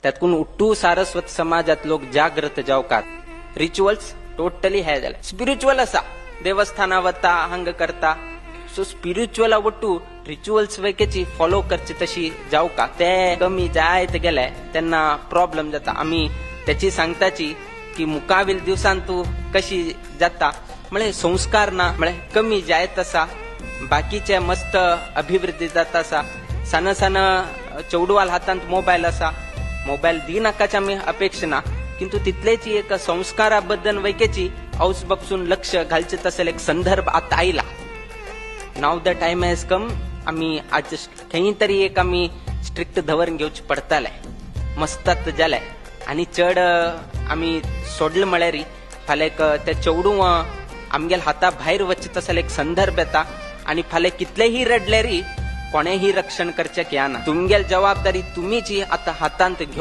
त्यातून उठ्ठू सारस्वत समाजात लोक जागृत जावकात रिच्युअल्स टोटली हे झाले स्पिरिच्युअल असा देवस्थाना वता हंग करता सो स्पिरिच्युअल आवडटू रिच्युअल्स वैकेची फॉलो करची तशी जाऊ का ते कमी जायत गेले त्यांना प्रॉब्लेम जाता आम्ही त्याची सांगताची की मुकावील दिवसान तू कशी जाता म्हणजे संस्कार ना म्हणजे कमी जायत असा बाकीच्या मस्त अभिवृद्धी जाता असा सन सन चौडवाल हातात मोबाईल असा मोबाईल दी नाकाच्या मी अपेक्षा ना किंतु तिथलेची एक संस्काराबद्दल वैकेची औस बपसून लक्ष घालचे तसेल एक संदर्भ आता आईला नाव द टाइम हॅज कम आम्ही आज काही तरी एक आम्ही स्ट्रिक्ट धवरून घेऊच पडतालाय मस्तात जालाय आणि चढ आम्ही सोडलं म्हळ्यारी फाल्याक त्या चौडू आमगेल हाता बाहेर वच्चे तसेल एक संदर्भ येता आणि फाले कितलेही रडल्यारी कोणेही रक्षण करचे क्या ना तुमगेल जबाबदारी तुम्हीची आता हातांत घेऊ